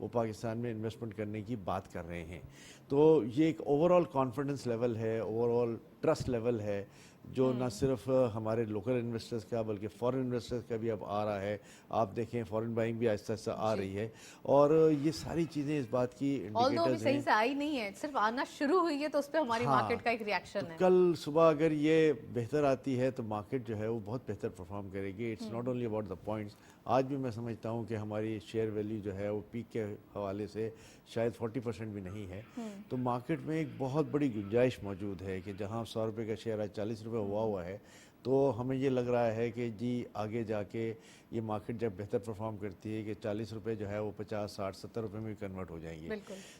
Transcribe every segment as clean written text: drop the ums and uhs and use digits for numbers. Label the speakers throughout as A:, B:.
A: وہ پاکستان میں انویسٹمنٹ کرنے کی بات کر رہے ہیں. تو یہ ایک اوور آل کانفیڈنس لیول ہے, اوور آل ٹرسٹ لیول ہے, جو نہ صرف ہمارے لوکل انویسٹرز کا بلکہ فورن انویسٹرز کا بھی اب آ رہا ہے. آپ دیکھیں فورن بائنگ بھی آہستہ آہستہ آ رہی ہے, اور یہ ساری چیزیں اس بات کی
B: آل دو ابھی
A: انڈیکیٹرز
B: صحیح
A: ہیں.
B: سے آئی نہیں ہے, صرف آنا شروع ہوئی ہے, تو اس پہ ہماری مارکیٹ کا ایک ریئیکشن ہے.
A: کل صبح اگر یہ بہتر آتی ہے تو مارکیٹ جو ہے وہ بہت بہتر پرفارم کرے گی. It's not only about the points. آج بھی میں سمجھتا ہوں کہ ہماری شیئر ویلیو جو ہے وہ پیک کے حوالے سے شاید 40% بھی نہیں ہے. تو مارکیٹ میں ایک بہت بڑی گنجائش موجود ہے کہ جہاں 100 روپے کا شیئر آج 40 روپے ہوا ہے, تو ہمیں یہ لگ رہا ہے کہ جی آگے جا کے یہ مارکیٹ جب بہتر پرفارم کرتی ہے کہ 40 روپے جو ہے وہ 50, 60, 70 روپے میں کنورٹ ہو جائیں گے.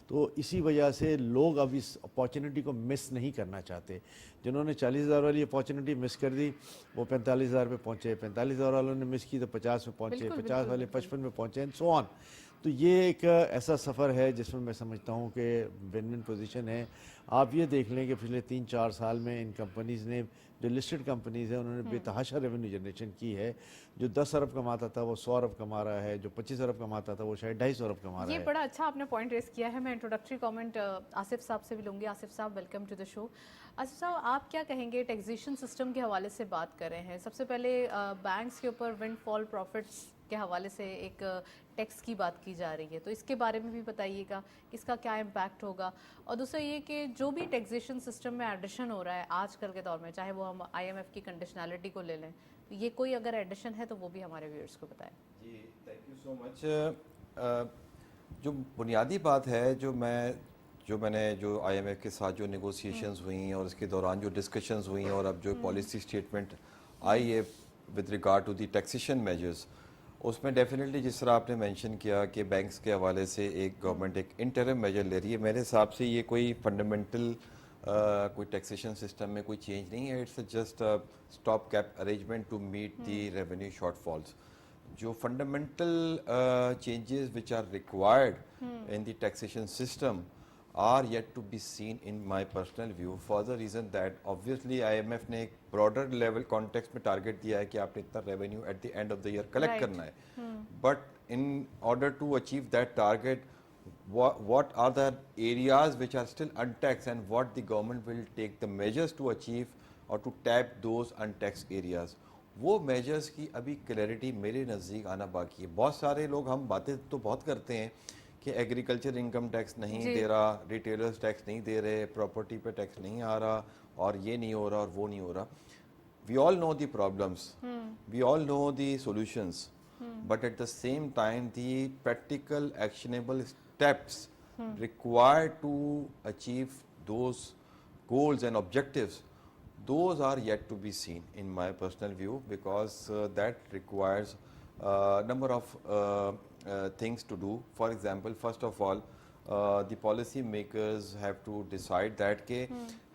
A: تو اسی وجہ سے لوگ اب اس اپارچونیٹی کو مس نہیں کرنا چاہتے. جنہوں نے 40,000 والی اپارچونیٹی مس کر دی وہ 45,000 پہ پہنچے, 45,000 والوں نے مس کی تو 50 پہ پہنچے, 50 والے 55 پہ پہنچے, اینڈ سو آن. تو یہ ایک ایسا سفر ہے جس میں سمجھتا ہوں کہ ون ون پوزیشن ہے. آپ یہ دیکھ لیں کہ پچھلے 3-4 سال میں ان کمپنیز نے, جو لسٹڈ کمپنیز ہیں, انہوں نے بے تحاشا ریونیو جنریشن کی ہے. جو 10 ارب کماتا تھا وہ 100 ارب کما رہا ہے, جو 25 ارب کماتا تھا وہ شاید 250 ارب کما رہا ہے.
B: یہ بڑا اچھا آپ نے پوائنٹ ریز کیا ہے. میں انٹروڈکٹری کامنٹ آصف صاحب سے بھی لوں گی. آصف صاحب ویلکم ٹو دا شو. آصف صاحب آپ کیا کہیں گے, ٹیکسیشن سسٹم کے حوالے سے بات کر رہے ہیں. سب سے پہلے بینکس کے اوپر ونڈ فال پروفٹس کے حوالے سے ایک ٹیکس کی بات کی جا رہی ہے, تو اس کے بارے میں بھی بتائیے گا اس کا کیا امپیکٹ ہوگا. اور دوسرا یہ کہ جو بھی ٹیکسیشن سسٹم میں ایڈیشن ہو رہا ہے آج کل کے دور میں, چاہے وہ ہم IMF کی کنڈیشنالٹی کو لے لیں, تو یہ کوئی اگر ایڈیشن ہے تو وہ بھی ہمارے ویورز کو بتائیں.
C: جی تھینک یو سو مچ. جو بنیادی بات ہے جو میں نے IMF کے ساتھ جو نیگوسیشنز ہوئیں اور اس کے دوران جو ڈسکشنز ہوئیں اور اب جو پالیسی اسٹیٹمنٹ آئی ہے with regard to the taxation measures, اس میں ڈیفینیٹلی جس طرح آپ نے مینشن کیا کہ بینکس کے حوالے سے ایک گورنمنٹ ایک انٹرم میجر لے رہی ہے. میرے حساب سے یہ کوئی فنڈامنٹل کوئی ٹیکسیشن سسٹم میں کوئی چینج نہیں ہے. It's just stopgap arrangement to meet the revenue shortfalls. جو fundamental changes which are required in the taxation system are yet to be seen in my personal view, for the reason that obviously IMF نے ایک broader level context میں target دیا ہے کہ آپ نے اتنا revenue at the end of the year collect کرنا ہے. But in order to achieve that target, what are the areas which are still untaxed and what the government will take the measures to achieve or to tap those untaxed areas. وہ measures کی ابھی clarity میرے نزدیک آنا باقی ہے. بہت سارے لوگ ہم باتیں تو بہت کرتے ہیں کہ ایگریکلچر انکم ٹیکس نہیں دے رہا, ریٹیلرز ٹیکس نہیں دے رہے, پراپرٹی پہ ٹیکس نہیں آ رہا, اور یہ نہیں ہو رہا اور وہ نہیں ہو رہا. We all know the problems, we all know the solutions, but at the same time the practical actionable steps required to achieve those goals and objectives, those are yet to be seen in my personal view, because that requires number of things to do. For example, first of all, the policy makers have to decide that کہ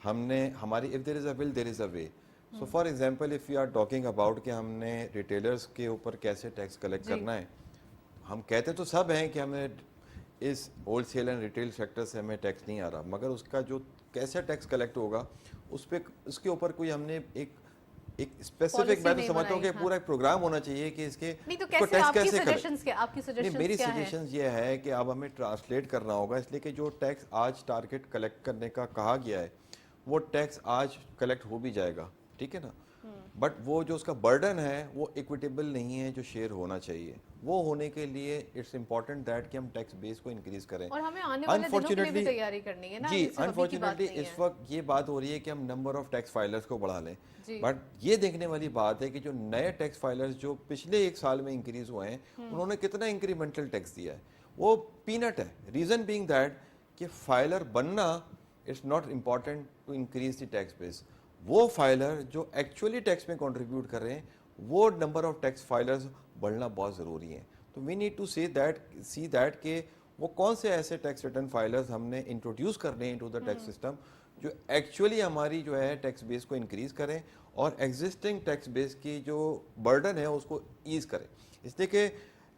C: ہم نے ہماری if there is a will there is a way. So for example, if we are talking about کہ ہم نے retailers کے اوپر کیسے ٹیکس کلیکٹ کرنا ہے, ہم کہتے تو سب ہیں کہ ہمیں اس wholesale and retail sector سے ہمیں ٹیکس نہیں آ رہا, مگر اس کا جو کیسے ٹیکس کلیکٹ ہوگا اس پہ اس کے اوپر کوئی ہم نے ایک اسپیسیفک, میں تو سمجھتا ہوں کہ پورا ایک پروگرام ہونا چاہیے کہ اس کے ٹیکس کیسے کریں. میری سجیشنز یہ ہے کہ اب ہمیں ٹرانسلیٹ کرنا ہوگا, اس لیے کہ جو ٹیکس آج ٹارگیٹ کلیکٹ کرنے کا کہا گیا ہے وہ ٹیکس آج کلیکٹ ہو بھی جائے گا, ٹھیک ہے نا, بٹ وہ جو اس کا برڈن ہے وہ ایکویٹیبل نہیں ہے جو شیئر ہونا چاہیے. وہ ہونے کے لیے اٹس امپورٹنٹ دیٹ کہ ہم ٹیکس بیس کو انکریز کریں.
B: اور ہمیں آنے والے دنوں کے لیے بھی تیاری کرنی ہے نا.
C: جی انفارچونیٹلی اس وقت یہ بات ہو رہی ہے کہ ہم نمبر آف ٹیکس فائلرز کو بڑھا لیں, بٹ یہ دیکھنے والی بات ہے کہ جو نئے ٹیکس فائلرز جو پچھلے ایک سال میں انکریز ہوئے ہیں انہوں نے کتنا انکریمنٹل ٹیکس دیا ہے, وہ پینٹ ہے. ریزن بینگ دیٹ کہ فائلر بننا it's not important to increase the tax base. وہ فائلر جو ایکچولی ٹیکس میں کنٹریبیوٹ کر رہے ہیں وہ نمبر آف ٹیکس فائلرز بڑھنا بہت ضروری ہے. تو we need to see that کہ وہ کون سے ایسے ٹیکس ریٹرن فائلرز ہم نے انٹروڈیوس کرنے ہیں انٹو دا ٹیکس سسٹم جو ایکچولی ہماری جو ہے ٹیکس بیس کو انکریز کریں اور ایگزسٹنگ ٹیکس بیس کی جو برڈن ہے اس کو ایز کریں. اس لیے کہ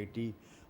A: IT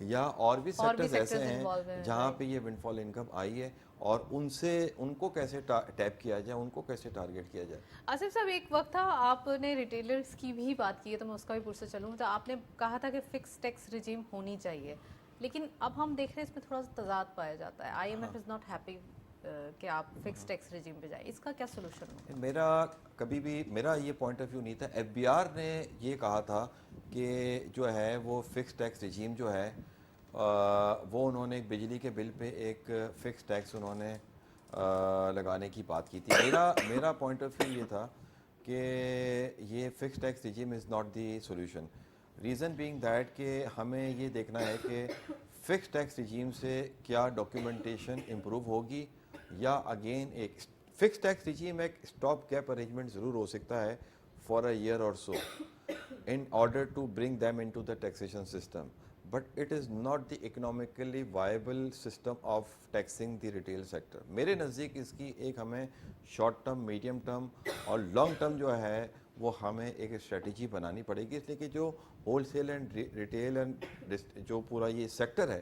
C: یا اور بھی سیکٹرز ایسے
B: sectors involved
C: ہیں
B: ہیں,
C: جہاں پہ یہ ونڈ فال انکم آئی ہے اور ان کو کیسے ٹیپ کیا جائے, ان کو کیسے ٹارگیٹ کیا جائے.
B: آصف صاحب ایک وقت تھا آپ نے ریٹیلرز کی بھی بات کی ہے تو میں اس کا بھی پرسے چلوں, تو آپ نے کہا تھا کہ فکس ٹیکس رجیم ہونی چاہیے, لیکن اب ہم دیکھ رہے ہیں اس میں تھوڑا سا تضاد پایا جاتا ہے. I M F is not happy کہ آپ فکس ٹیکس رجیم پہ جائیں, اس کا کیا سولوشن ہوگا؟
C: میرا یہ پوائنٹ آف ویو نہیں تھا. ایف بی آر نے یہ کہا تھا کہ جو ہے وہ فکس ٹیکس رجیم جو ہے وہ انہوں نے بجلی کے بل پہ ایک فکس ٹیکس انہوں نے لگانے کی بات کی تھی. میرا پوائنٹ آف ویو یہ تھا کہ یہ fix tax regime is not the solution. Reason being that کہ ہمیں یہ دیکھنا ہے کہ فکس ٹیکس رجیم سے کیا ڈاکیومنٹیشن امپروو ہوگی, یا اگین ایک فکس ٹیکس رجیم ایک اسٹاپ گیپ ارینجمنٹ ضرور ہو سکتا ہے فار اے ایئر اور سو in order to bring them into the taxation system, but it is not the economically viable system of taxing the retail sector. میرے نزدیک اس کی ایک ہمیں شارٹ ٹرم, میڈیم ٹرم اور لانگ ٹرم جو ہے وہ ہمیں ایک اسٹریٹجی بنانی پڑے گی, اس لیے کہ جو wholesale and retail and جو پورا یہ سیکٹر ہے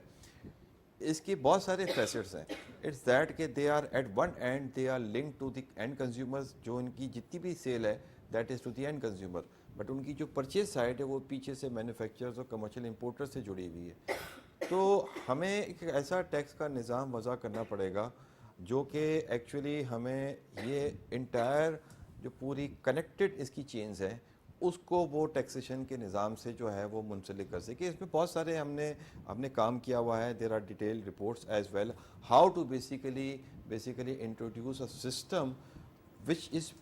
C: اس کی بہت سارے فیسٹس ہیں. اٹس دیٹ کہ they are at one and they are link to the end consumers, جو ان کی جتنی بھی سیل ہے that is to the end consumer, but ان کی جو پرچیز سائڈ ہے وہ پیچھے سے مینوفیکچررز اور کمرشل امپورٹر سے جڑی ہوئی ہے. تو ہمیں ایک ایسا ٹیکس کا نظام وضع کرنا پڑے گا جو کہ ایکچولی ہمیں یہ انٹائر جو پوری کنیکٹڈ اس کی چینز ہے اس کو وہ ٹیکسیشن کے نظام سے جو ہے وہ منسلک کر سکے. اس میں بہت سارے ہم نے کام کیا ہوا ہے. There are detail reports as well how to basically introduce a system which is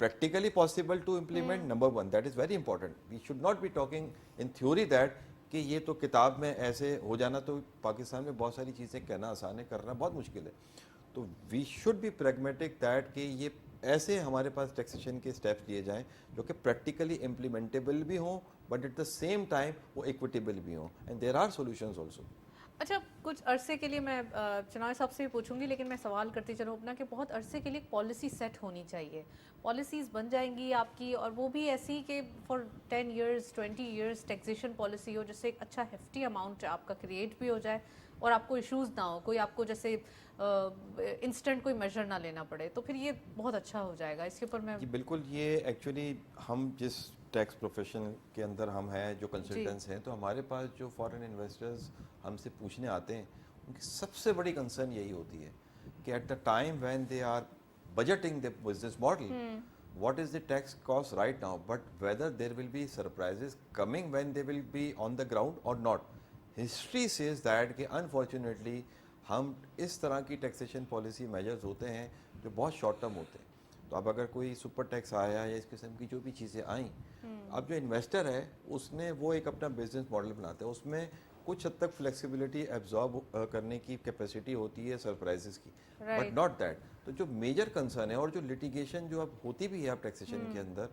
C: practically possible to implement. Number one, that is very important. We should not be talking in theory that کہ یہ تو کتاب میں ایسے ہو جانا, تو پاکستان میں بہت ساری چیزیں کہنا آسان ہے, کرنا بہت مشکل ہے. تو we should be pragmatic that کہ یہ ایسے ہمارے پاس ٹیکسیشن کے اسٹیپس لیے جائیں جو کہ پریکٹیکلی امپلیمنٹیبل بھی ہوں, but at the same time وہ ایکویٹیبل بھی ہوں, and there are solutions also.
B: اچھا, کچھ عرصے کے لیے میں چناوی صاحب سے بھی پوچھوں گی, لیکن میں سوال کرتی چلوں اپنا کہ بہت عرصے کے لیے ایک پالیسی سیٹ ہونی چاہیے, پالیسیز بن جائیں گی آپ کی, اور وہ بھی ایسی کہ for 10 years 20 years taxation policy ہو, جس سے ایک اچھا ہیفٹی اماؤنٹ آپ کا کریٹ بھی ہو جائے اور آپ کو ایشوز نہ ہو, کوئی آپ کو جیسے انسٹنٹ کوئی میجر نہ لینا پڑے, تو پھر یہ بہت اچھا ہو جائے گا. اس کے اوپر میں
C: جی بالکل, یہ ایکچولی ہم جس ٹیکس پروفیشن کے اندر ہم ہیں جو کنسلٹنٹس ہیں, تو ہمارے پاس جو فارن انویسٹرز ہم سے پوچھنے آتے ہیں ان کی سب سے بڑی کنسرن یہی ہوتی ہے کہ at the time when they are budgeting the business model, what is the tax cost right now, but whether there will be surprises coming when they will be on the ground or not. History says that کہ unfortunately ہم اس طرح کی taxation policy measures ہوتے ہیں جو بہت short term ہوتے ہیں. تو اب اگر کوئی سپر ٹیکس آیا یا اس قسم کی جو بھی چیزیں آئیں, اب جو انویسٹر ہے اس نے وہ ایک اپنا بزنس ماڈل بناتا ہے, اس میں کچھ حد تک فلیکسیبلٹی ایبزارب کرنے کی کیپیسٹی ہوتی ہے سرپرائزز کی, بٹ ناٹ دیٹ. تو جو میجر کنسرن ہے اور جو لٹیگیشن جو اب ہوتی بھی ہے آپ ٹیکسیشن کے اندر,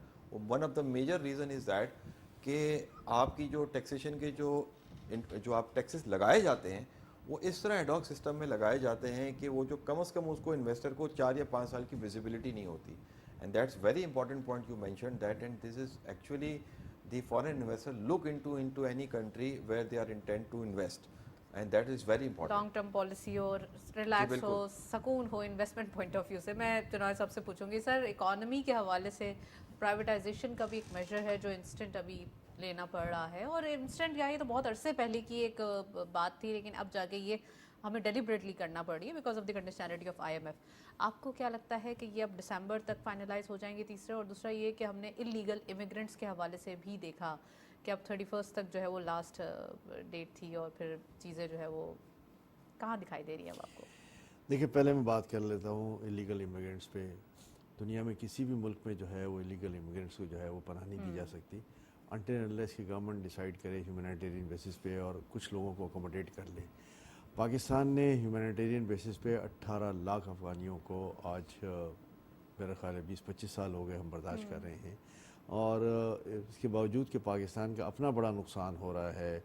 C: one of the major reason is that کہ آپ کی جو ٹیکسیشن کے جو آپ ٹیکسز لگائے جاتے ہیں وہ اس طرح ایڈاک سسٹم میں لگائے جاتے ہیں کہ وہ جو کم از کم اس کو انویسٹر کو 4 یا 5 سال کی ویزیبلٹی نہیں ہوتی. And that's very important point you mention that, and this is actually the foreign investor look into any country where they are intent to invest, and that is very important.
B: Long term policy ہو, relax ہو, سکون ہو investment point of view سے. میں چنوائے صاحب سے پوچھوں گی سر, اکانومی کے حوالے سے پرائیویٹائزیشن کا بھی ایک میجر ہے جو انسٹنٹ ابھی لینا پڑ رہا ہے, اور انسٹنٹ کیا, یہ تو بہت عرصے پہلے کی ایک بات تھی, لیکن اب جا کے یہ ہمیں ڈیلیبریٹلی کرنا پڑ رہی ہے because of the conditionality of I M F. آپ کو کیا لگتا ہے کہ یہ اب دسمبر تک فائنلائز ہو جائیں گے تیسرا؟ اور دوسرا یہ کہ ہم نے انلیگل امیگرینٹس کے حوالے سے بھی دیکھا کہ اب 31 تک جو ہے وہ لاسٹ ڈیٹ تھی, اور پھر چیزیں جو ہے وہ کہاں دکھائی دے رہی ہیں اب آپ کو؟
A: دیکھیے, پہلے میں بات کر لیتا ہوں انلیگل امیگرینٹس پہ. دنیا میں کسی بھی ملک میں جو ہے وہ انلیگل امیگرینٹس کو جو ہے وہ پناہ نہیں دی جا سکتی انٹل انلیس کی گورنمنٹ ڈیسائیڈ کرے ہیومینیٹیرین بیسس پہ اور کچھ لوگوں کو اکوموڈیٹ کر لے. پاکستان نے ہیومینیٹیرین بیسس پہ 18 لاکھ افغانیوں کو آج میرا خیال ہے 20-25 سال ہو گئے ہم برداشت کر رہے ہیں, اور اس کے باوجود کہ پاکستان کا اپنا بڑا نقصان ہو رہا ہے,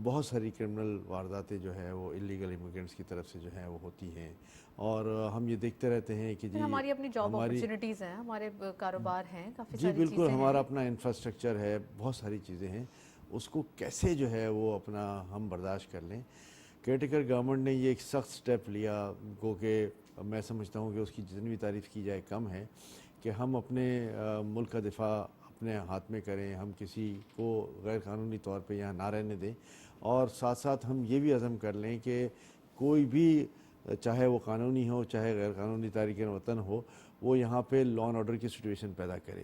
A: بہت ساری کرمنل وارداتیں جو ہے وہ انلیگل امیگرینٹس کی طرف سے جو ہیں وہ ہوتی ہیں, اور ہم یہ دیکھتے رہتے ہیں کہ جی
B: ہماری اپنی جاب اپرچونیٹیز ہیں, ہمارے کاروبار ہیں, کافی
A: جی بالکل, ہمارا اپنا انفراسٹرکچر ہے, بہت ساری چیزیں ہیں, اس کو کیسے جو ہے وہ اپنا ہم برداشت کر لیں. کیئرٹیکر گورنمنٹ نے یہ ایک سخت سٹیپ لیا، گو کہ میں سمجھتا ہوں کہ اس کی جتنی بھی تعریف کی جائے کم ہے، کہ ہم اپنے ملک کا دفاع اپنے ہاتھ میں کریں، ہم کسی کو غیر قانونی طور پہ یہاں نہ رہنے دیں، اور ساتھ ساتھ ہم یہ بھی عزم کر لیں کہ کوئی بھی، چاہے وہ قانونی ہو چاہے غیر قانونی تارکین وطن ہو، وہ یہاں پہ لا اینڈ آرڈر کی سچویشن پیدا کرے.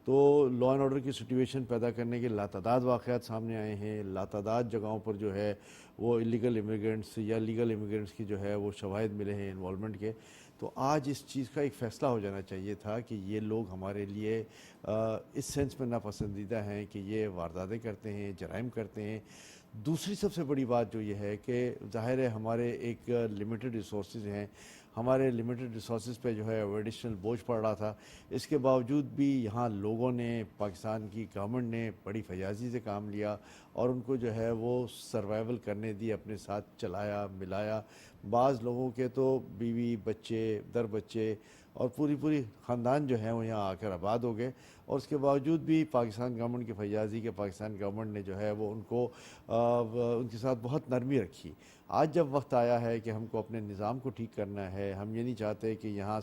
A: تو لا اینڈ آرڈر کی سچویشن پیدا کرنے کے لاتعداد واقعات سامنے آئے ہیں، لاتعداد جگہوں پر جو ہے وہ ایلیگل امیگرینٹس یا لیگل امیگرینٹس کی جو ہے وہ شواہد ملے ہیں انوالومنٹ کے. تو آج اس چیز کا ایک فیصلہ ہو جانا چاہیے تھا کہ یہ لوگ ہمارے لیے اس سینس میں ناپسندیدہ ہیں کہ یہ وارداتیں کرتے ہیں، جرائم کرتے ہیں. دوسری سب سے بڑی بات جو یہ ہے کہ ظاہر ہے ہمارے ایک لمیٹڈ ریسورسز ہیں، ہمارے لمیٹڈ ریسورسز پہ جو ہے وہ ایڈیشنل بوجھ پڑ رہا تھا. اس کے باوجود بھی یہاں لوگوں نے، پاکستان کی گورنمنٹ نے بڑی فیاضی سے کام لیا اور ان کو جو ہے وہ سروائیول کرنے دی، اپنے ساتھ چلایا ملایا. بعض لوگوں کے تو بیوی بچے در بچے اور پوری خاندان جو ہے وہ یہاں آ کر آباد ہو گئے، اور اس کے باوجود بھی پاکستان گورنمنٹ کی فیاضی کے پاکستان گورنمنٹ نے جو ہے وہ ان کو ان کے ساتھ بہت نرمی رکھی. آج جب وقت آیا ہے کہ ہم کو اپنے نظام کو ٹھیک کرنا ہے، ہم یہ نہیں چاہتے کہ یہاں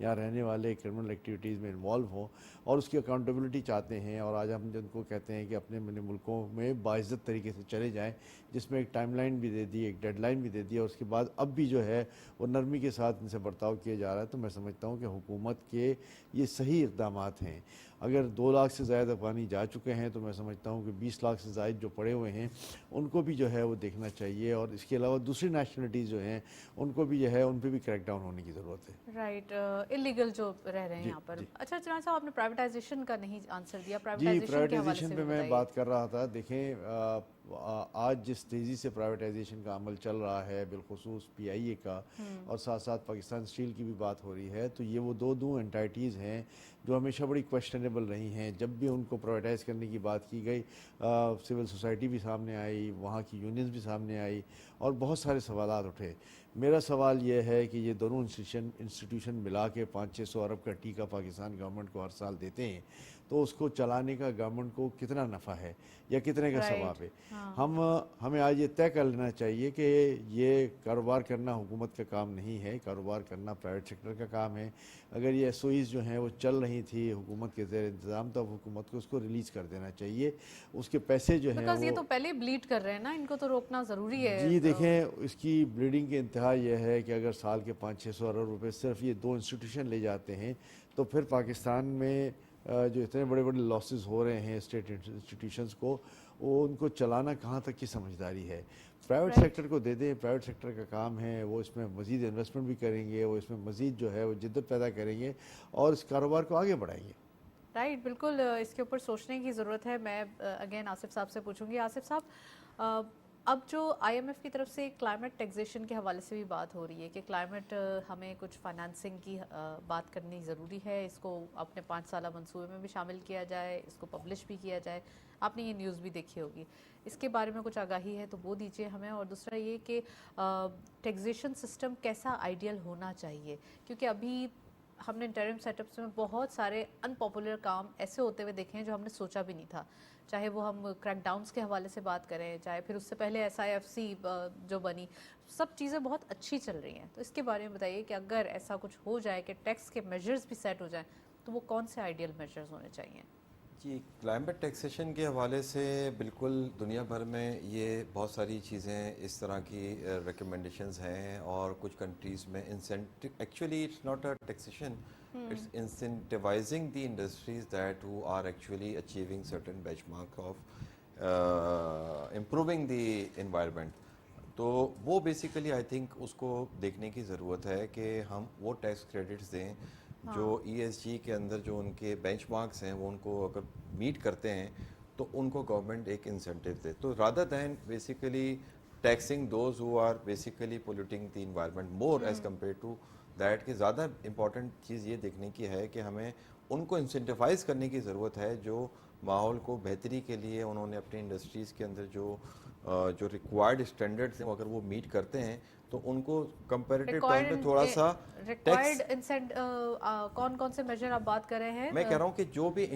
A: رہنے والے کرمنل ایکٹیویٹیز میں انوالو ہوں اور اس کی اکاؤنٹیبلٹی چاہتے ہیں، اور آج ہم جن کو کہتے ہیں کہ اپنے ملکوں میں باعزت طریقے سے چلے جائیں، جس میں ایک ٹائم لائن بھی دے دی، ایک ڈیڈ لائن بھی دے دی، اور اس کے بعد اب بھی جو ہے وہ نرمی کے ساتھ ان سے برتاؤ کیا جا رہا ہے. تو میں سمجھتا ہوں کہ حکومت کے یہ صحیح اقدامات ہیں. اگر 2 لاکھ سے زائد افغانی جا چکے ہیں تو میں سمجھتا ہوں کہ 20 لاکھ سے زائد جو پڑے ہوئے ہیں ان کو بھی جو ہے وہ دیکھنا چاہیے، اور اس کے علاوہ دوسری نیشنلٹیز جو ہیں ان کو بھی جو ہے ان پہ بھی کریک ڈاؤن ہونے کی ضرورت ہے.
B: رائٹ، اللیگل جو رہ رہے ہیں
A: جی
B: یہاں پر.
A: جی
B: اچھا چنان صاحب، آپ نے پرائیویٹائزیشن کا نہیں آنسر دیا،
A: جی
B: پرائیویٹائزیشن کے حوالے
A: پرائیویٹائزیشن
B: سے
A: پہ
B: بھی
A: میں
B: بتائیے.
A: بات کر رہا تھا. دیکھیں آج جس تیزی سے پرائیویٹائزیشن کا عمل چل رہا ہے، بالخصوص پی آئی اے کا، اور ساتھ ساتھ پاکستان اسٹیل کی بھی بات ہو رہی ہے، تو یہ وہ دو انٹائٹیز ہیں جو ہمیشہ بڑی کویشچنیبل رہی ہیں. جب بھی ان کو پرائیویٹائز کرنے کی بات کی گئی، سول سوسائٹی بھی سامنے آئی، وہاں کی یونینز بھی سامنے آئی، اور بہت سارے سوالات اٹھے. میرا سوال یہ ہے کہ یہ دونوں انسٹیٹیوشن ملا کے 500-600 ارب کا ٹیکہ پاکستان گورنمنٹ کو ہر سال دیتے ہیں، تو اس کو چلانے کا گورنمنٹ کو کتنا نفع ہے یا کتنے کا ثواب ہے. ہمیں آج یہ طے کر لینا چاہیے کہ یہ کاروبار کرنا حکومت کا کام نہیں ہے، کاروبار کرنا پرائیویٹ سیکٹر کا کام ہے. اگر یہ ایس او ایز جو ہیں وہ چل رہی تھی حکومت کے زیر انتظام، تو حکومت کو اس کو ریلیز کر دینا چاہیے. اس کے پیسے جو ہیں
B: بیکاز یہ
A: وہ،
B: تو پہلے بلیڈ کر رہے ہیں نا، ان کو تو روکنا ضروری ہے.
A: جی دیکھیں اس کی بلیڈنگ کی انتہا یہ ہے کہ اگر سال کے 500-600 ارب روپے صرف یہ 2 انسٹیٹیوشن لے جاتے ہیں، تو پھر پاکستان میں جو اتنے بڑے لاسز ہو رہے ہیں اسٹیٹ انسٹیٹیوشنز کو، وہ ان کو چلانا کہاں تک کی سمجھداری ہے. پرائیویٹ سیکٹر کو دے دیں، پرائیویٹ سیکٹر کا کام ہے، وہ اس میں مزید انویسٹمنٹ بھی کریں گے، وہ اس میں مزید جو ہے وہ جدت پیدا کریں گے اور اس کاروبار کو آگے بڑھائیں گے.
B: رائٹ، بالکل اس کے اوپر سوچنے کی ضرورت ہے. میں اگین آصف صاحب سے پوچھوں گی. آصف صاحب، اب جو آئی ایم ایف کی طرف سے کلائمیٹ ٹیکزیشن کے حوالے سے بھی بات ہو رہی ہے کہ کلائمیٹ ہمیں کچھ فائنانسنگ کی بات کرنی ضروری ہے، اس کو اپنے 5 سالہ منصوبے میں بھی شامل کیا جائے، اس کو پبلش بھی کیا جائے. آپ نے یہ نیوز بھی دیکھی ہوگی، اس کے بارے میں کچھ آگاہی ہے تو وہ دیجیے ہمیں. اور دوسرا یہ کہ ٹیکزیشن سسٹم کیسا آئیڈیل ہونا چاہیے، کیونکہ ابھی ہم نے انٹرم سیٹ اپس میں بہت سارے ان پاپولر کام ایسے ہوتے ہوئے دیکھے ہیں جو ہم نے سوچا بھی نہیں تھا. چاہے وہ ہم کریک ڈاؤنس کے حوالے سے بات کریں، چاہے پھر اس سے پہلے ایس آئی ایف سی جو بنی، سب چیزیں بہت اچھی چل رہی ہیں. تو اس کے بارے میں بتائیے کہ اگر ایسا کچھ ہو جائے کہ ٹیکس کے میجرز بھی سیٹ ہو جائیں، تو وہ کون سے آئیڈیل میجرز ہونے چاہیے؟
C: جی، کلائمیٹ ٹیکسیشن کے حوالے سے بالکل دنیا بھر میں یہ بہت ساری چیزیں اس طرح کی ریکمنڈیشنز ہیں، اور کچھ کنٹریز میں actually it's not a taxation, it's incentivizing the industries that who are actually achieving certain benchmark of improving the environment. تو وہ بیسیکلی آئی تھنک اس کو دیکھنے کی ضرورت ہے کہ ہم وہ ٹیکس کریڈٹس دیں جو ای ایس جی کے اندر جو ان کے بینچ مارکس ہیں وہ ان کو اگر میٹ کرتے ہیں تو ان کو گورنمنٹ ایک انسینٹیو دے. تو rather than basically taxing those who are basically polluting the environment more as compare to that, کہ زیادہ امپورٹنٹ چیز یہ دیکھنے کی ہے کہ ہمیں ان کو انسینٹیفائز کرنے کی ضرورت ہے جو ماحول کو بہتری کے لیے انہوں نے اپنی انڈسٹریز کے اندر جو جو ریکوائرڈ اسٹینڈرڈس ہیں اگر وہ میٹ کرتے ہیں تو ان کو کمپیریٹیو ٹرم
B: ریکوائرڈ
C: پہ تھوڑا سا
B: ریکوائرڈ کون کون سے میجر آپ بات کر رہے ہیں؟
C: میں کہہ رہا ہوں کہ جو بھی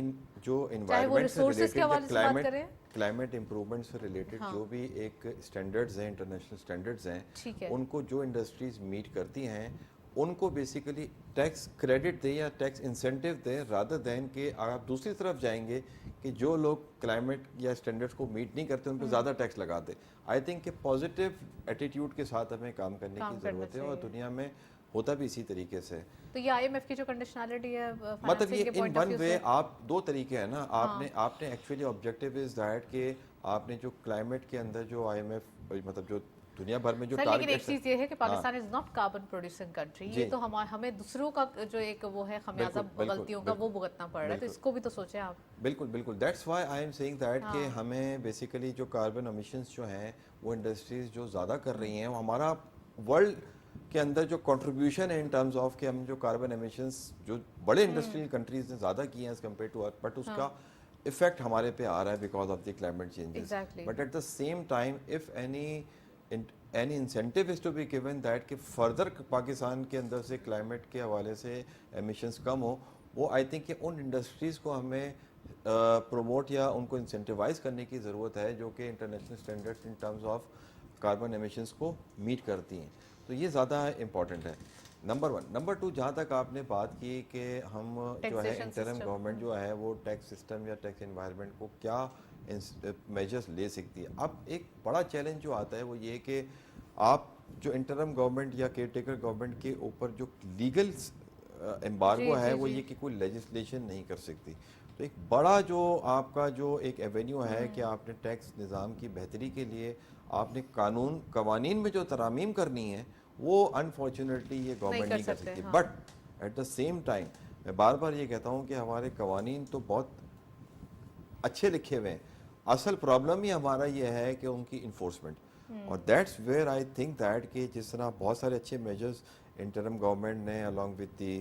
C: جو
B: چاہے وہ
C: انوائرمنٹ سے
B: ریسورسز کے
C: ریلیٹڈ
B: حوالے سے بات کریں،
C: کلائمیٹ امپروومنٹ سے ریلیٹڈ جو بھی ایک اسٹینڈرڈز ہیں انٹرنیشنل اسٹینڈرڈز ہیں
B: ٹھیک ہے،
C: ان کو جو انڈسٹریز میٹ کرتی ہیں ان کو بیسیکلی ٹیکس کریڈٹ دے یا ٹیکس انسینٹیو دے رادر دین کہ آپ دوسری طرف جائیں گے کہ جو لوگ کلائمیٹ یا اسٹینڈرڈس کو میٹ نہیں کرتے ان پہ زیادہ ٹیکس لگا دے. آئی تھنک کہ پازیٹیو ایٹیٹیوڈ کے ساتھ ہمیں کام کرنے کی ضرورت ہے اور دنیا میں ہوتا بھی اسی طریقے سے.
B: تو یہ آئی ایم ایف کی جو کنڈیشنلٹی ہے
C: مطلب یہ ان ون وے آپ دو طریقے ہیں نا آپ نے ایکچولی آبجیکٹیو از دیٹ کہ آپ نے جو کلائمیٹ کے اندر جو آئی ایم ایف مطلب جو دنیا بھر میں جو
B: لیکن ایک
C: ٹارگیٹس
B: چیز یہ ہے کہ Pakistan is not carbon producing country, یہ تو ہمیں دوسروں کا جو ایک وہ ہے خمیازہ غلطیوں کا وہ بھگتنا پڑ رہا ہے، تو اس کو بھی تو سوچیں آپ.
C: بالکل بالکل that's why I am seeing that کہ ہمیں بیسیکلی جو کاربن امیشنز جو ہیں وہ انڈسٹریز جو زیادہ کر رہی ہیں ہمارا ورلڈ کے اندر جو کنٹریبیوشن ہے ان ٹرمز آف کہ ہم جو کاربن ایمیشنز جو بڑے انڈسٹریل کنٹریز نے زیادہ کی ہیں as compare to earth but اس کا افیکٹ ہمارے پہ آ رہا ہے because of the climate changes. But at the same time if any incentive is to be given that کہ فردر پاکستان کے اندر سے کلائمیٹ کے حوالے سے ایمیشنز کم ہو وہ آئی تھنک کہ ان انڈسٹریز کو ہمیں پروموٹ یا ان کو انسینٹیوائز کرنے کی ضرورت ہے جو کہ international standards in terms of carbon emissions کو میٹ کرتی ہیں. تو یہ زیادہ امپورٹنٹ ہے نمبر 1. نمبر 2 جہاں تک آپ نے بات کی کہ ہم جو ہے انٹرم گورنمنٹ جو ہے وہ ٹیکس سسٹم یا ٹیکس انوائرمنٹ کو کیا میجرز لے سکتی ہے. اب ایک بڑا چیلنج جو آتا ہے وہ یہ کہ آپ جو انٹرم گورنمنٹ یا کیئر ٹیکر گورنمنٹ کے اوپر جو لیگل امبارگو ہے وہ یہ کہ کوئی لیجسلیشن نہیں کر سکتی. تو ایک بڑا جو آپ کا جو ایک ایونیو ہے کہ آپ نے ٹیکس نظام کی بہتری کے لیے آپ نے قوانین میں جو ترامیم کرنی ہے وہ انفارچونیٹلی یہ گورنمنٹ نہیں کر سکتی. But at the same time میں بار بار یہ کہتا ہوں کہ ہمارے قوانین تو بہت اچھے لکھے ہوئے ہیں, اصل پرابلم ہی ہمارا یہ ہے کہ ان کی انفورسمنٹ, اور that's where I think that کہ جس طرح بہت سارے اچھے میجرز انٹرم گورنمنٹ نے along with دی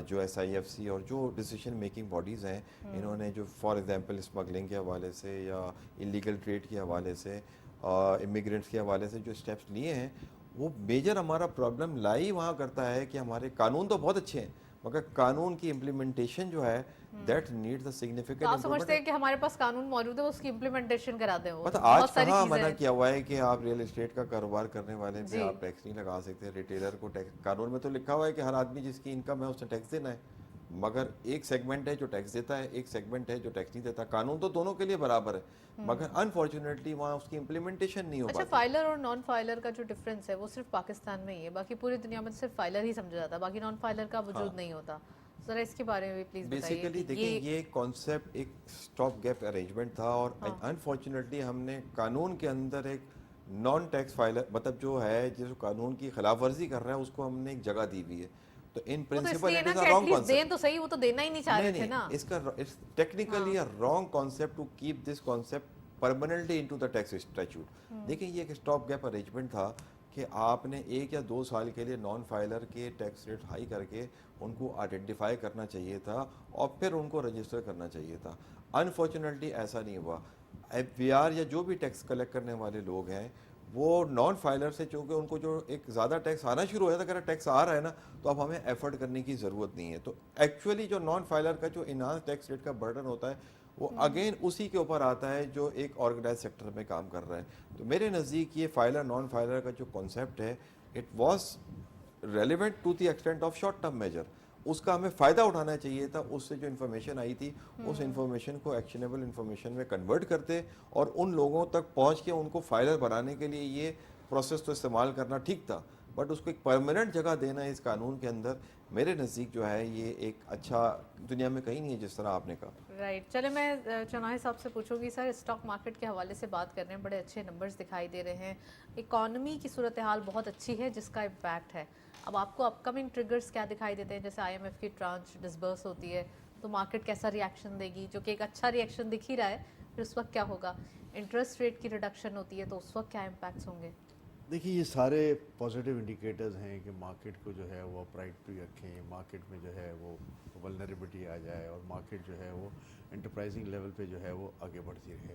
C: جو ایس آئی ایف سی اور جو ڈیسیشن میکنگ باڈیز ہیں انہوں نے جو فار ایگزامپل اسمگلنگ کے حوالے سے یا انلیگل ٹریڈ کے حوالے سے امیگرینٹس کے حوالے سے جو اسٹیپس لیے ہیں, وہ میجر ہمارا پرابلم لائی وہاں کرتا ہے کہ ہمارے قانون تو بہت اچھے ہیں مگر قانون کی امپلیمنٹیشن جو ہے دیٹ نیڈز اے سگنیفیکنٹ
B: آپ سمجھتے ہیں کہ ہمارے پاس قانون موجود ہے اس کی امپلیمنٹیشن کرا دیں. وہ
C: آج کہاں منع کیا ہوا ہے کہ آپ ریئل اسٹیٹ کا کاروبار کرنے والے پہ آپ ٹیکس نہیں لگا سکتے, ریٹیلر کو ٹیکس, قانون میں تو لکھا ہوا ہے کہ ہر آدمی جس کی انکم ہے اس نے ٹیکس دینا ہے, مگر ایک سیگمنٹ ہے جو ٹیکس دیتا ہے, ایک سیگمنٹ ہے جو ٹیکس نہیں دیتا. قانون تو دونوں کے لیے برابر ہے مگر انفارچونیٹلی وہاں اس کی امپلیمنٹیشن نہیں ہو پاتی.
B: اچھا, فائلر اور نان فائلر کا جو ڈفرینس ہے وہ صرف پاکستان میں ہی ہے, باقی پوری دنیا میں صرف فائلر ہی سمجھا جاتا ہے, باقی نان فائلر کا وجود نہیں ہوتا. ذرا اس کے بارے میں بھی پلیز بتائیے.
C: بیسیکلی دیکھیں یہ کانسیپٹ ایک اسٹاپ گیپ ارینجمنٹ تھا اور انفارچونیٹلی ہم نے قانون کے اندر ایک نان ٹیکس فائلر مطلب جو ہے جس قانون کی خلاف ورزی کر رہا ہے اس کو ہم نے ایک جگہ دی ہوئی ہے. تو in principle it is a wrong concept.
B: تو صحیح, وہ تو دینا ہی نہیں چاہ رہے تھے نا.
C: اس کا technically a wrong concept to keep this concept permanently into the tax statute. دیکھیں یہ ایک اسٹاپ گیپ ارینجمنٹ تھا کہ آپ نے 1 یا 2 سال کے لیے نان فائلر کے ٹیکس ریٹ ہائی کر کے ان کو آئیڈینٹیفائی کرنا چاہیے تھا اور پھر ان کو رجسٹر کرنا چاہیے تھا. انفارچونیٹلی ایسا نہیں ہوا. ایف بی آر یا جو بھی ٹیکس کلیکٹ کرنے والے لوگ ہیں وہ نان فائلر سے, چونکہ ان کو جو ایک زیادہ ٹیکس آنا شروع ہوا تھا, اگر ٹیکس آ رہا ہے نا تو اب ہمیں ایفرٹ کرنے کی ضرورت نہیں ہے. تو ایکچولی جو نان فائلر کا جو انہانس ٹیکس ریٹ کا برڈن ہوتا ہے وہ اگین اسی کے اوپر آتا ہے جو ایک آرگنائز سیکٹر میں کام کر رہا ہے. تو میرے نزدیک یہ فائلر نان فائلر کا جو کانسیپٹ ہے it was relevant to the extent of short term major. اس کا ہمیں فائدہ اٹھانا چاہیے تھا. اس سے جو انفارمیشن آئی تھی اس انفارمیشن کو ایکشنیبل انفارمیشن میں کنورٹ کرتے اور ان لوگوں تک پہنچ کے ان کو فائلر بنانے کے لیے یہ پروسیس تو استعمال کرنا ٹھیک تھا, بٹ اس کو ایک پرماننٹ جگہ دینا اس قانون کے اندر میرے نزدیک جو ہے یہ ایک اچھا دنیا میں کہیں نہیں ہے جس طرح آپ نے کہا.
B: رائٹ, چلے میں چنائے صاحب سے پوچھوں گی. سر, اسٹاک مارکیٹ کے حوالے سے بات کر رہے ہیں, بڑے اچھے نمبرز دکھائی دے رہے ہیں, اکانومی کی صورتحال بہت اچھی ہے جس کا امپیکٹ ہے. اب آپ کو اپ کمنگ ٹریگرز کیا دکھائی دیتے ہیں؟ جیسے آئی ایم ایف کی ٹرانچ ڈسبرس ہوتی ہے تو مارکیٹ کیسا ریئیکشن دے گی, جو کہ ایک اچھا ریئیکشن دکھ ہی رہا ہے, پھر اس وقت کیا ہوگا؟ انٹرسٹ ریٹ کی ریڈکشن ہوتی ہے تو اس وقت کیا امپیکٹس ہوں گے؟
A: دیکھیے یہ سارے پازیٹیو انڈیکیٹرز ہیں کہ مارکیٹ کو جو ہے وہ اپرائٹ بھی رکھیں, مارکیٹ میں جو ہے وہ ولنریبلٹی آ جائے اور مارکیٹ جو ہے وہ انٹرپرائزنگ لیول پہ جو ہے وہ آگے بڑھتی رہے.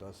A: 10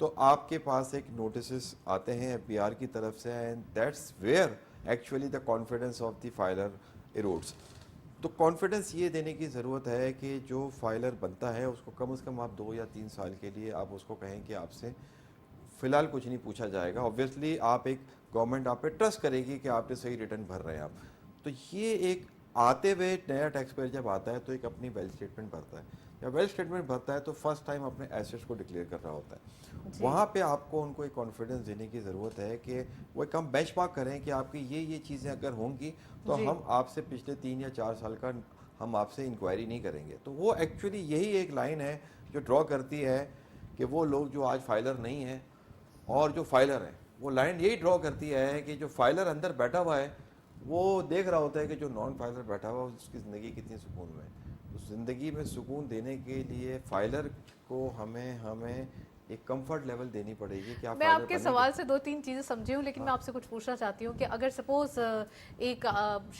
C: تو آپ کے پاس ایک نوٹسز آتے ہیں FBR کی طرف سے, and that's where actually the confidence of the filer erodes. تو کانفیڈنس یہ دینے کی ضرورت ہے کہ جو فائلر بنتا ہے اس کو کم از کم آپ 2 یا 3 سال کے لیے آپ اس کو کہیں کہ آپ سے فی الحال کچھ نہیں پوچھا جائے گا. آبویسلی آپ ایک گورنمنٹ آپ پہ ٹرسٹ کرے گی کہ آپ نے صحیح ریٹرن بھر رہے ہیں آپ. تو یہ ایک آتے ہوئے نیا ٹیکس پیئر جب آتا ہے تو ایک اپنی ویلتھ اسٹیٹمنٹ بھرتا ہے. جب ویلتھ اسٹیٹمنٹ بھرتا ہے تو فرسٹ ٹائم اپنے ایسیٹس کو ڈکلیئر کر رہا ہوتا ہے. وہاں پہ آپ کو ان کو ایک کانفیڈنس دینے کی ضرورت ہے کہ وہ ایک ہم بینچ مارک کریں کہ آپ کی یہ چیزیں اگر ہوں گی تو ہم آپ سے پچھلے 3 یا 4 سال کا ہم آپ سے انکوائری نہیں کریں گے. تو وہ ایکچولی یہی ایک لائن ہے جو ڈرا کرتی ہے کہ وہ لوگ جو آج فائلر نہیں ہیں اور جو فائلر ہیں, وہ لائن یہی ڈرا کرتی ہے کہ جو فائلر اندر بیٹھا ہوا ہے وہ دیکھ رہا ہوتا ہے کہ جو نان فائلر بیٹھا ہوا ہے اس کی زندگی کتنی سکون میں ہے. اس زندگی میں سکون دینے کے لیے فائلر کو ہمیں ایک کمفرٹ لیول دینی پڑے گی کہ آپ
B: میں
C: فائلر
B: آپ کے
C: بنیں گے.
B: سوال سے 2-3 چیزیں سمجھی ہوں, لیکن میں آپ سے کچھ پوچھنا چاہتی ہوں کہ اگر سپوز ایک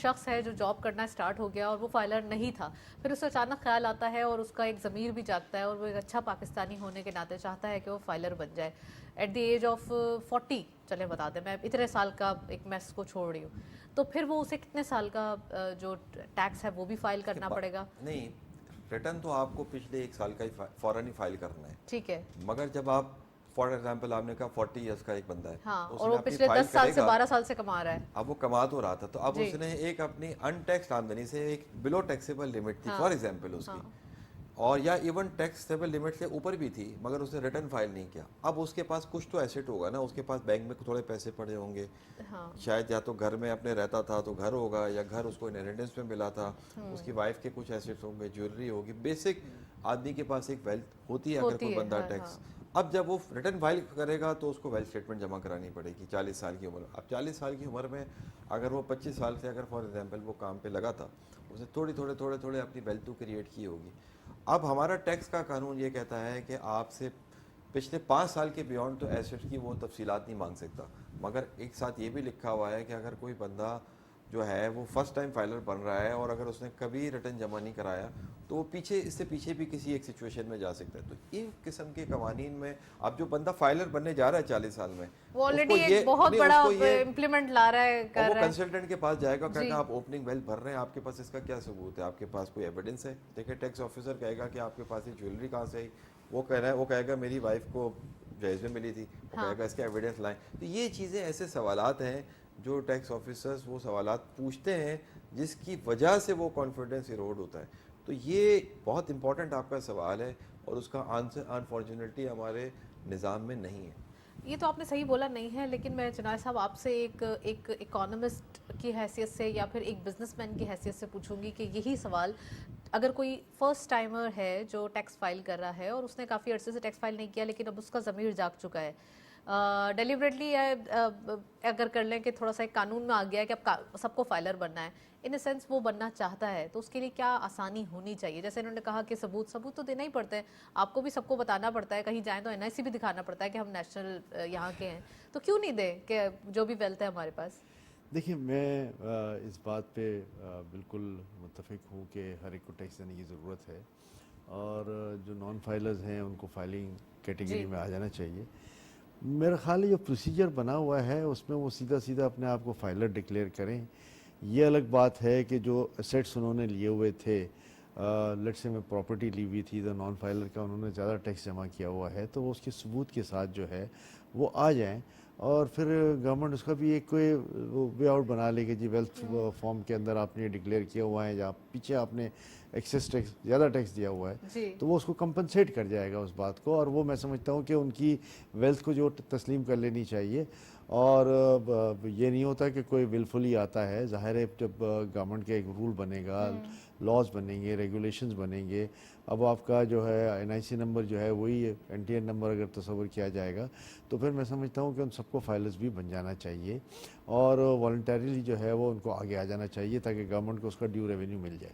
B: شخص ہے جو جاب کرنا اسٹارٹ ہو گیا اور وہ فائلر نہیں تھا, پھر اسے اچانک خیال آتا ہے اور اس کا ایک ضمیر بھی جاگتا ہے اور وہ ایک اچھا پاکستانی ہونے کے ناطے چاہتا ہے کہ وہ فائلر بن جائے ایٹ دی ایج آف 40, چلیں بتا دیں میں اتنے سال کا ایک میس کو چھوڑ رہی ہوں, تو پھر وہ اسے کتنے سال کا جو ٹیکس ہے وہ بھی فائل کرنا پڑے گا؟
C: نہیں, ریٹرن تو آپ کو پچھلے 1 سال کا ہی فوراً ہی فائل کرنا ہے.
B: ٹھیک ہے,
C: مگر جب آپ فار ایگزامپل آپ نے کہا 40 ایئرس کا ایک بندہ ہے,
B: ہاں,
C: اس
B: اور
C: نے
B: وہ
C: اپنی
B: پچھلے
C: فائل
B: 10 سال
C: کرے
B: سے
C: گا,
B: 12 سال سے کما رہا ہے,
C: اب وہ کما تو رہا تھا, تو اب اس نے ایک اپنی ان ٹیکسڈ آمدنی سے ایک بلو ٹیکسیبل لمٹ تھی فار ایگزامپل اس کی, اور یا ایون ٹیکسیبل لمٹ سے اوپر بھی تھی, مگر اس نے ریٹرن فائل نہیں کیا. اب اس کے پاس کچھ تو ایسٹ ہوگا نا, اس کے پاس بینک میں تھوڑے پیسے پڑے ہوں گے, شاید یا تو گھر میں اپنے رہتا تھا تو گھر ہوگا, یا گھر اس کو انہیریٹنس میں ملا تھا, اس کی وائف کے کچھ ایسٹس ہوں گے, جیولری ہوگی, بیسک آدمی کے پاس ایک ویلتھ ہوتی ہے اگر کوئی بندہ ٹیکس. اب جب وہ ریٹرن فائل کرے گا تو اس کو ویلتھ اسٹیٹمنٹ جمع کرانی پڑے گی 40 سال کی عمر. اب 40 سال کی عمر میں اگر وہ 25 سال سے اگر فار ایگزامپل وہ کام پہ لگا تھا, اس نے تھوڑے اپنی ویلتھ تو کریٹ کی ہوگی. اب ہمارا ٹیکس کا قانون یہ کہتا ہے کہ آپ سے پچھلے 5 سال کے بیونڈ تو ایسٹ کی وہ تفصیلات نہیں مانگ سکتا, مگر ایک ساتھ یہ بھی لکھا ہوا ہے کہ اگر کوئی بندہ جو ہے وہ فرسٹ ٹائم فائلر بن رہا ہے اور اگر اس نے کبھی ریٹرن جمع نہیں کرایا تو وہ اس سے پیچھے بھی کسی ایک سچویشن میں جا سکتا ہے. تو ان قسم کے قوانین میں اب جو بندہ فائلر بننے جا رہا ہے 40 سال میں,
B: وہ آلریڈی ایک بہت بڑا امپلیمنٹ لا رہا ہے, کر
C: وہ
B: رہا ہے,
C: کنسلٹنٹ کے پاس جائے گا, کہے گا آپ اوپننگ ویلتھ بھر رہے ہیں, آپ کے پاس اس کا کیا ثبوت ہے, آپ کے پاس کوئی ایویڈنس ہے. دیکھیں ٹیکس آفیسر کہے گا کہ آپ کے پاس یہ جیولری کہاں سے آئی, وہ کہے گا میری وائف کو جہیز میں ملی تھی, وہ کہے گا اس کا ایویڈنس لائیں. تو یہ چیزیں ایسے سوالات ہیں جو ٹیکس آفیسرز وہ سوالات پوچھتے ہیں جس کی وجہ سے وہ کانفیڈنس ایروڈ ہوتا ہے. تو یہ بہت امپورٹنٹ آپ کا سوال ہے اور اس کا آنسر انفارچونیٹلی ہمارے نظام میں نہیں ہے.
B: یہ تو آپ نے صحیح بولا نہیں ہے, لیکن میں جناب صاحب آپ سے ایک اکانومسٹ کی حیثیت سے یا پھر ایک بزنس مین کی حیثیت سے پوچھوں گی کہ یہی سوال اگر کوئی فرسٹ ٹائمر ہے جو ٹیکس فائل کر رہا ہے اور اس نے کافی عرصے سے ٹیکس فائل نہیں کیا لیکن اب اس کا ضمیر جاگ چکا ہے, ڈیلیبریٹلی اگر کر لیں کہ تھوڑا سا ایک قانون میں آ گیا ہے کہ اب سب کو فائلر بننا ہے, ان اے سینس وہ بننا چاہتا ہے, تو اس کے لیے کیا آسانی ہونی چاہیے؟ جیسے انہوں نے کہا کہ ثبوت تو دینا ہی پڑتا ہے, آپ کو بھی سب کو بتانا پڑتا ہے, کہیں جائیں تو NIC بھی دکھانا پڑتا ہے کہ ہم نیشنل یہاں کے ہیں, تو کیوں نہیں دیں کہ جو بھی ویلتھ ہے ہمارے پاس؟
A: دیکھیں میں اس بات پہ بالکل متفق ہوں کہ ہر ایک کو ٹیکس دینے کی ضرورت ہے, اور جو نان فائلرز ہیں ان کو فائلنگ کیٹیگری میں آ جانا چاہیے. میرا خیال ہے جو پروسیجر بنا ہوا ہے اس میں وہ سیدھا اپنے آپ کو فائلر ڈکلیئر کریں. یہ الگ بات ہے کہ جو اسیٹس انہوں نے لیے ہوئے تھے, لیٹ سے میں پراپرٹی لی ہوئی تھی تو نان فائلر کا انہوں نے زیادہ ٹیکس جمع کیا ہوا ہے, تو وہ اس کے ثبوت کے ساتھ جو ہے وہ آ جائیں, اور پھر گورنمنٹ اس کا بھی ایک کوئی وے آؤٹ بنا لے کہ جی ویلتھ فارم کے اندر آپ نے ڈکلیئر کیا ہوا ہے یا پیچھے آپ نے ایکسیس ٹیکس زیادہ ٹیکس دیا ہوا ہے, تو وہ اس کو کمپنسیٹ کر جائے گا اس بات کو, اور وہ میں سمجھتا ہوں کہ ان کی ویلتھ کو جو تسلیم کر لینی چاہیے. اور یہ نہیں ہوتا کہ کوئی ولفلی آتا ہے, ظاہر ہے جب گورنمنٹ کا ایک رول بنے گا, لاز بنیں گے, ریگولیشنز بنیں گے, اب آپ کا جو ہے NIC نمبر جو ہے وہی NTN نمبر اگر تصور کیا جائے گا تو پھر میں سمجھتا ہوں کہ ان سب کو فائلرز بھی بن جانا چاہیے, اور والنٹریلی جو ہے وہ ان کو آگے آ جانا چاہیے تاکہ گورنمنٹ کو اس کا ڈیو ریونیو مل جائے.